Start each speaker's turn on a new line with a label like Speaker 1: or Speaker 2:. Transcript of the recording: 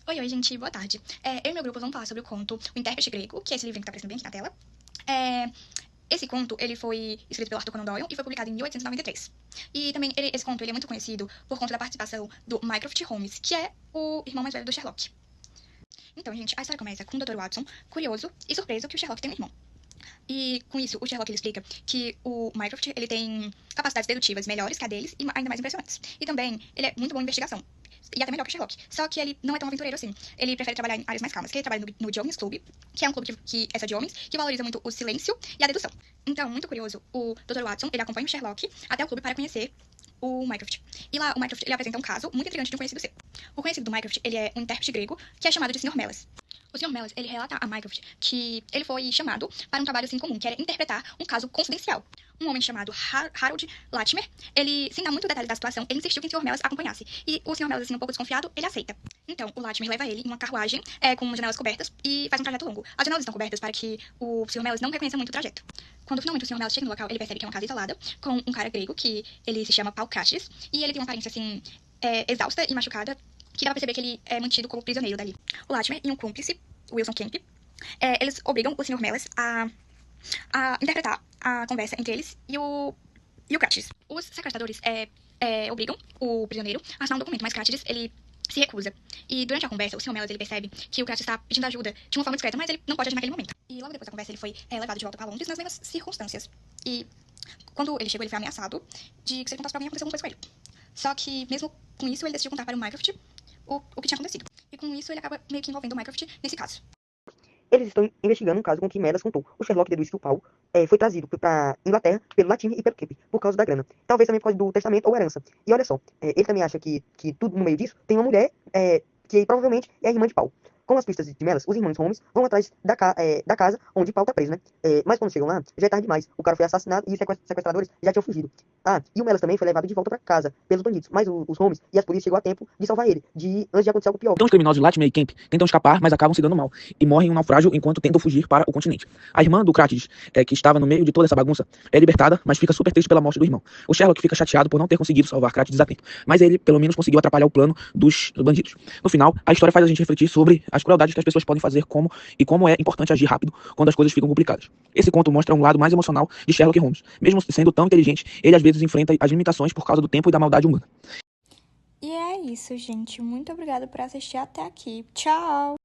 Speaker 1: Oi, gente, boa tarde. Eu e meu grupo vamos falar sobre o conto O Intérprete Grego, que é esse livro que tá aparecendo bem aqui na tela. Esse conto, ele foi escrito pelo Arthur Conan Doyle e foi publicado em 1893. E também, esse conto, ele é muito conhecido por conta da participação do Mycroft Holmes, que é o irmão mais velho do Sherlock. Então, gente, a história começa com o Dr. Watson, curioso e surpreso que o Sherlock tem um irmão. E com isso, o Sherlock ele explica que o Mycroft ele tem capacidades dedutivas melhores que a deles e ainda mais impressionantes. E também, ele é muito bom em investigação. E até melhor que o Sherlock. Só que ele não é tão aventureiro assim. Ele prefere trabalhar em áreas mais calmas. Que ele trabalha no Jones Club, que é um clube que é só de homens, que valoriza muito o silêncio e a dedução. Então, muito curioso, o Dr. Watson, ele acompanha o Sherlock até o clube para conhecer o Mycroft. E lá, o Mycroft, ele apresenta um caso muito intrigante de um conhecido seu. O conhecido do Mycroft, ele é um intérprete grego, que é chamado de Sr. Melas. O Sr. Melas, ele relata a Mycroft que ele foi chamado para um trabalho assim comum, que era interpretar um caso confidencial. Um homem chamado Harold Latimer, ele, sem dar muito detalhe da situação, ele insistiu que o Sr. Melas acompanhasse. E o Sr. Melas, assim, um pouco desconfiado, ele aceita. Então, o Latimer leva ele em uma carruagem com janelas cobertas e faz um trajeto longo. As janelas estão cobertas para que o Sr. Melas não reconheça muito o trajeto. Quando finalmente o Sr. Melas chega no local, ele percebe que é uma casa isolada, com um cara grego, que ele se chama Palcaches, e ele tem uma aparência, assim, exausta e machucada, que dá pra perceber que ele é mantido como prisioneiro dali. O Latimer e um cúmplice, o Wilson Kemp, eles obrigam o Sr. Melas a interpretar a conversa entre eles e o Crates. Os sequestradores obrigam o prisioneiro a assinar um documento, mas Crates, ele se recusa. E durante a conversa, o Sr. Melas, ele percebe que o Crates está pedindo ajuda de uma forma discreta, mas ele não pode agir naquele momento. E logo depois da conversa, ele foi levado de volta para Londres nas mesmas circunstâncias. E quando ele chegou, ele foi ameaçado de que se ele contasse pra alguém, aconteceu alguma coisa com ele. Só que, mesmo com isso, ele decidiu contar para o Mycroft o que tinha acontecido. E com isso, ele acaba meio que envolvendo o Mycroft nesse caso.
Speaker 2: Eles estão investigando um caso com que Melas contou. O Sherlock deduz que o pau foi trazido para Inglaterra pelo Latimer e pelo Kemp, por causa da grana. Talvez também por causa do testamento ou herança. E olha só, ele também acha que tudo no meio disso tem uma mulher que provavelmente é a irmã de Paul. Com as pistas de Melas, os irmãos Holmes vão atrás da casa onde Paul tá preso, né? Mas quando chegam lá, já é tarde demais. O cara foi assassinado e os sequestradores já tinham fugido. Ah, e o Melas também foi levado de volta para casa pelos bandidos. Mas os Holmes e as polícias chegou a tempo de salvar ele, antes de acontecer algo pior.
Speaker 3: Então os criminosos Latimer e Kemp tentam escapar, mas acabam se dando mal, e morrem em um naufrágio enquanto tentam fugir para o continente. A irmã do Crates, que estava no meio de toda essa bagunça, é libertada, mas fica super triste pela morte do irmão. O Sherlock fica chateado por não ter conseguido salvar Crates a tempo, mas ele, pelo menos, conseguiu atrapalhar o plano dos bandidos. No final, a história faz a gente refletir sobre as crueldades que as pessoas podem fazer como é importante agir rápido quando as coisas ficam complicadas. Esse conto mostra um lado mais emocional de Sherlock Holmes. Mesmo sendo tão inteligente, ele às vezes enfrenta as limitações por causa do tempo e da maldade humana.
Speaker 4: E é isso, gente. Muito obrigada por assistir até aqui. Tchau!